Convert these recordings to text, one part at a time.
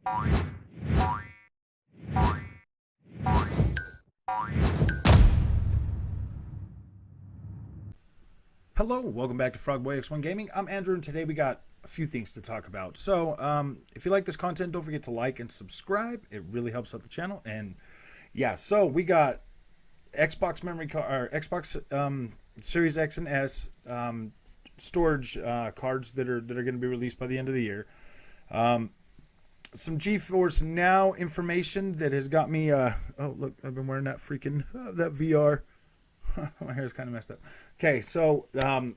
Hello, welcome back to Frogboy X1 Gaming. I'm Andrew, and today we got a few things to talk about. So, if you like this content, don't forget to like and subscribe. It really helps out the channel. And yeah, so we got Xbox memory card, or Xbox Series X and S storage cards that are going to be released by the end of the year. Some Geforce Now information that has got me. Oh, look, I've been wearing that freaking that VR. My hair's kind of messed up. Okay, so the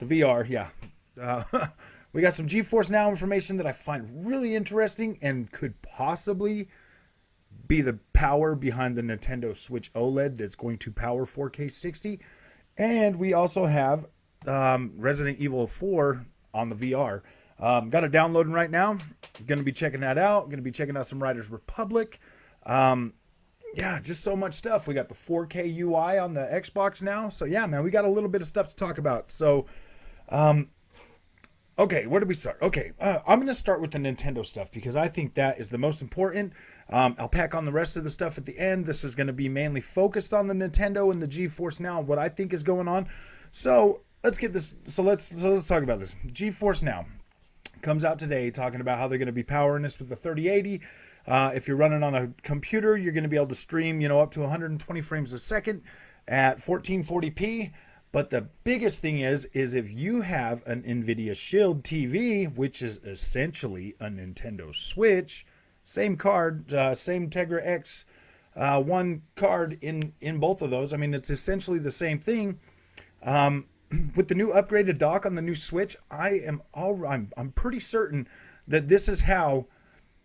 VR, yeah. We got some Geforce Now information that I find really interesting and could possibly be the power behind the Nintendo Switch OLED that's going to power 4K 60. And we also have Resident Evil 4 on the VR. Got it downloading right now. Going to be checking that out. Going to be checking out some Riders Republic. Yeah, just so much stuff. We got the 4K UI on the Xbox now. So yeah, man, we got a little bit of stuff to talk about. So, okay, where do we start? Okay, I'm going to start with the Nintendo stuff because I think that is the most important. I'll pack on the rest of the stuff at the end. This is going to be mainly focused on the Nintendo and the Geforce Now, what I think is going on. So let's get this. So let's talk about this. Geforce Now comes out today talking about how they're going to be powering this with the 3080. If you're running on a computer, you're going to be able to stream, up to 120 frames a second at 1440p. But the biggest thing is if you have an NVIDIA Shield TV, which is essentially a Nintendo Switch, same card, same Tegra X one card in both of those. I mean, it's essentially the same thing. With the new upgraded dock on the new Switch, I'm pretty certain that this is how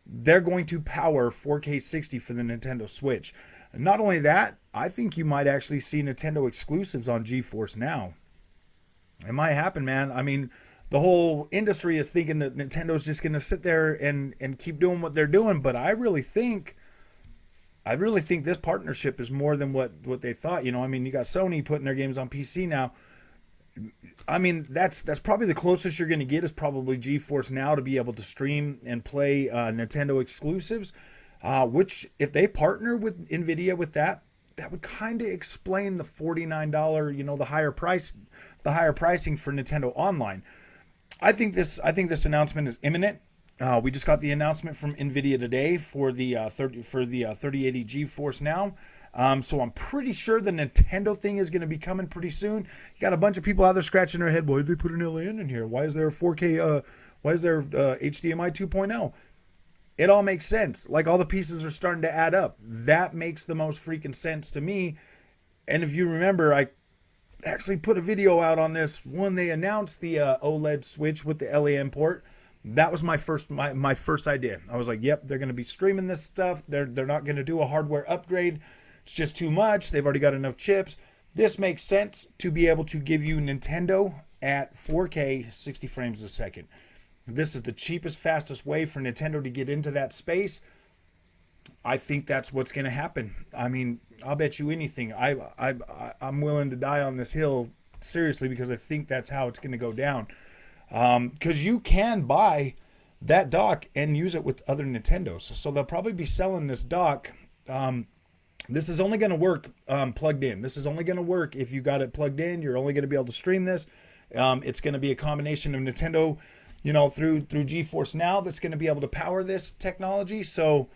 they're going to power 4K 60 for the Nintendo Switch. And not only that, I think you might actually see Nintendo exclusives on Geforce Now. It might happen, man. I mean, the whole industry is thinking that Nintendo's just going to sit there and keep doing what they're doing, but I really think this partnership is more than what they thought. I mean, you got Sony putting their games on PC now. I mean, that's probably the closest you're going to get is probably Geforce Now to be able to stream and play Nintendo exclusives, which if they partner with NVIDIA with that would kind of explain the $49, the higher pricing for Nintendo Online. I think this announcement is imminent. We just got the announcement from NVIDIA today for the 3080 Geforce Now. So I'm pretty sure the Nintendo thing is going to be coming pretty soon. You got a bunch of people out there scratching their head. Why did they put an LAN in here? Why is there a 4K? Why is there HDMI 2.0? It all makes sense. Like all the pieces are starting to add up. That makes the most freaking sense to me. And if you remember, I actually put a video out on this when they announced the OLED Switch with the LAN port. That was my first idea. I was like, yep, they're going to be streaming this stuff. They're not going to do a hardware upgrade. It's just too much. They've already got enough chips. This makes sense to be able to give you Nintendo at 4K 60 frames a second. This is the cheapest, fastest way for Nintendo to get into that space. I think that's what's going to happen. I mean, I'll bet you anything. I'm willing to die on this hill, seriously, because I think that's how it's going to go down. Because you can buy that dock and use it with other Nintendos. So they'll probably be selling this dock. This is only going to work plugged in. This is only going to work if you got it plugged in. You're only going to be able to stream this. It's going to be a combination of Nintendo, through Geforce Now that's going to be able to power this technology. So,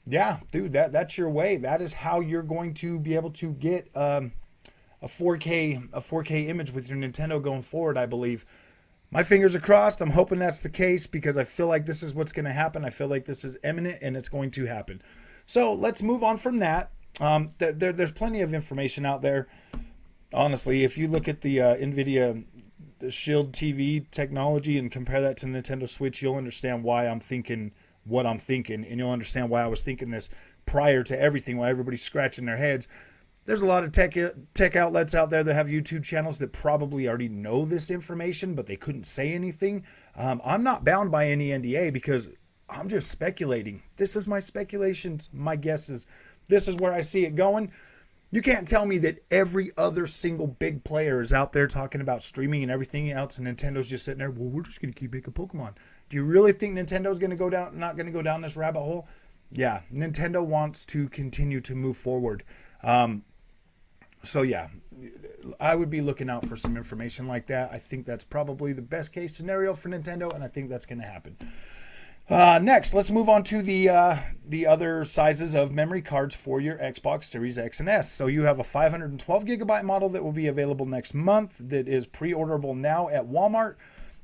yeah, dude, that's your way. That is how you're going to be able to get a 4K image with your Nintendo going forward, I believe. My fingers are crossed. I'm hoping that's the case because I feel like this is what's going to happen. I feel like this is imminent and it's going to happen. So let's move on from that. There's plenty of information out there. Honestly, if you look at the NVIDIA Shield TV technology and compare that to Nintendo Switch, you'll understand why I'm thinking what I'm thinking, and you'll understand why I was thinking this prior to everything, why everybody's scratching their heads. There's a lot of tech outlets out there that have YouTube channels that probably already know this information, but they couldn't say anything. I'm not bound by any NDA because I'm just speculating. This is my speculations, my guesses. This is where I see it going. You can't tell me that every other single big player is out there talking about streaming and everything else, and Nintendo's just sitting there, well, we're just going to keep making Pokemon. Do you really think Nintendo's going to go down, not going to go down this rabbit hole? Yeah, Nintendo wants to continue to move forward. So yeah, I would be looking out for some information like that. I think that's probably the best case scenario for Nintendo, and I think that's going to happen. Next, let's move on to the other sizes of memory cards for your Xbox Series X and S. So you have a 512 gigabyte model that will be available next month that is pre-orderable now at Walmart.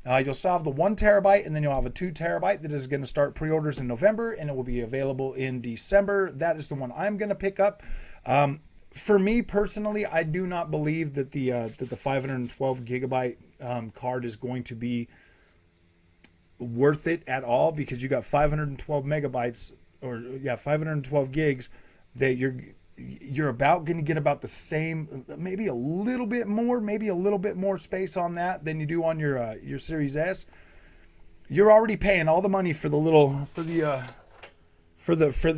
You'll still have the 1 terabyte, and then you'll have a 2 terabyte that is going to start pre-orders in November, and it will be available in December. That is the one I'm going to pick up. For me personally, I do not believe that the 512 gigabyte card is going to be worth it at all, because you got 512 megabytes, or 512 gigs that you're about going to get about the same, maybe a little bit more space on that than you do on your Series S. You're already paying all the money for the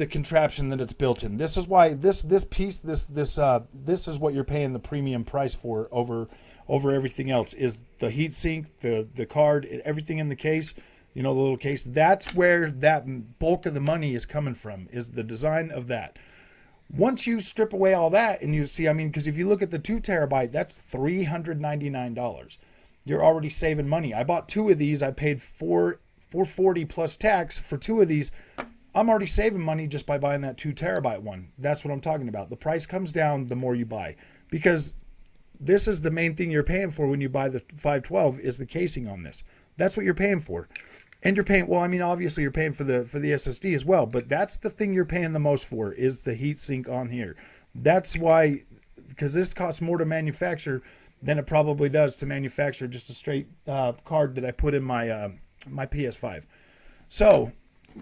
contraption that it's built in. This is why this is what you're paying the premium price for over everything else, is the heat sink, the card, everything in the case. The little case. That's where that bulk of the money is coming from, is the design of that. Once you strip away all that and you see, because if you look at the 2 terabyte, that's $399. You're already saving money. I bought 2 of these. I paid $440 plus tax for 2 of these. I'm already saving money just by buying that 2 terabyte one. That's what I'm talking about. The price comes down the more you buy, because this is the main thing you're paying for when you buy the 512 is the casing on this. That's what you're paying for. And you're paying, obviously you're paying for the SSD as well, but that's the thing you're paying the most for, is the heat sink on here. That's why, because this costs more to manufacture than it probably does to manufacture just a straight card that I put in my my PS5. So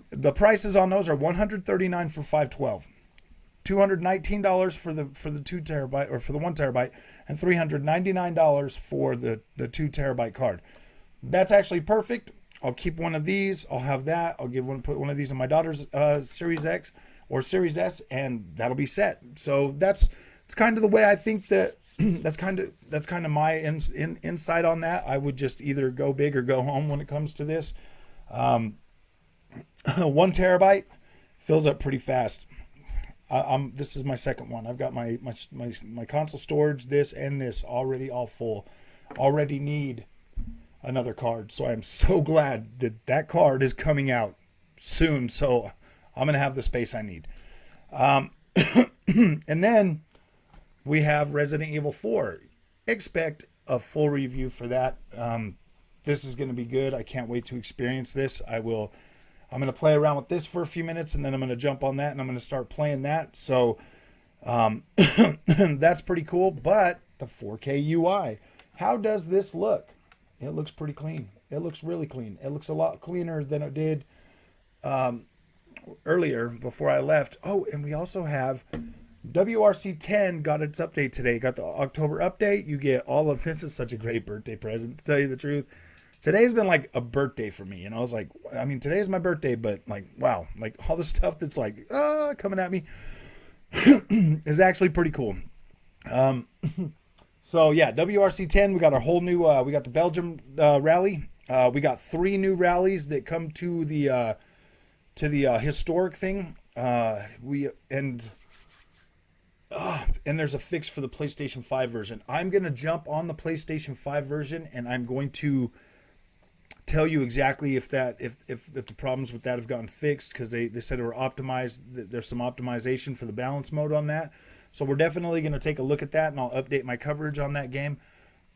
the prices on those are $139 for 512, $219 for the 2 terabyte, or for the 1 terabyte, and $399 for the 2 terabyte card. That's actually perfect. I'll keep one of these. I'll have that. I'll put one of these in my daughter's Series X or Series S, and that'll be set. So it's kind of the way I think that that's kind of my insight on that. I would just either go big or go home when it comes to this. 1 terabyte fills up pretty fast. This is my second one. I've got my console storage, this and this already all full. Already need another card. So I'm so glad that card is coming out soon. So I'm going to have the space I need. And then we have Resident Evil 4. Expect a full review for that. This is going to be good. I can't wait to experience this. I'm going to play around with this for a few minutes, and then I'm going to jump on that and I'm going to start playing that. So that's pretty cool. But the 4K UI, how does this look? It looks pretty clean. It looks really clean. It looks a lot cleaner than it did earlier before I left. Oh, and we also have WRC 10 got its update today. Got the October update. You get all of this. Is such a great birthday present, to tell you the truth. Today's been like a birthday for me. And I was like, today's my birthday, but like, wow, like all the stuff that's like coming at me is actually pretty cool. So yeah, WRC 10, we got a whole new, we got the Belgium rally. We got 3 new rallies that come to the historic thing. And there's a fix for the PlayStation 5 version. I'm going to jump on the PlayStation 5 version, and I'm going to tell you exactly if the problems with that have gotten fixed, because they said they were optimized. There's some optimization for the balance mode on that. So we're definitely going to take a look at that, and I'll update my coverage on that game.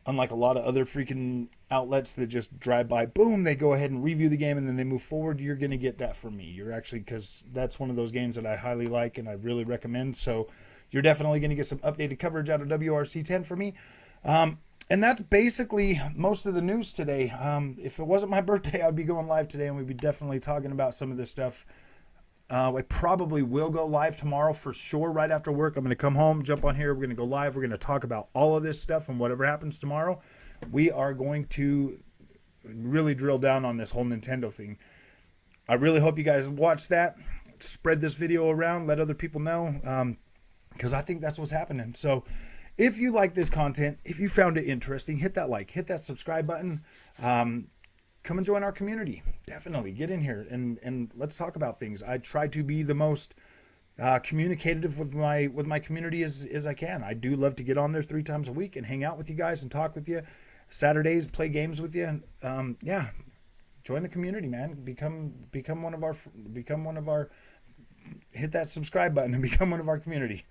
Unlike a lot of other freaking outlets that just drive by, boom, they go ahead and review the game and then they move forward. You're going to get that from me. You're actually, because that's one of those games that I highly like and I really recommend. So you're definitely going to get some updated coverage out of WRC 10 for me. And that's basically most of the news today. If it wasn't my birthday, I'd be going live today, and we'd be definitely talking about some of this stuff. I probably will go live tomorrow for sure. Right after work, I'm going to come home, jump on here. We're going to go live. We're going to talk about all of this stuff, and whatever happens tomorrow, we are going to really drill down on this whole Nintendo thing. I really hope you guys watch that. Spread this video around. Let other people know, because I think that's what's happening. So if you like this content, if you found it interesting, hit that like, hit that subscribe button. come and join our community. Definitely get in here and let's talk about things. I try to be the most communicative with my community as I can. I do love to get on there 3 times a week and hang out with you guys and talk with you. Saturdays, play games with you. Yeah, join the community, man. Become one of our. Hit that subscribe button and become one of our community.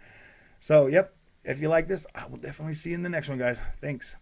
So, yep. If you like this, I will definitely see you in the next one, guys. Thanks.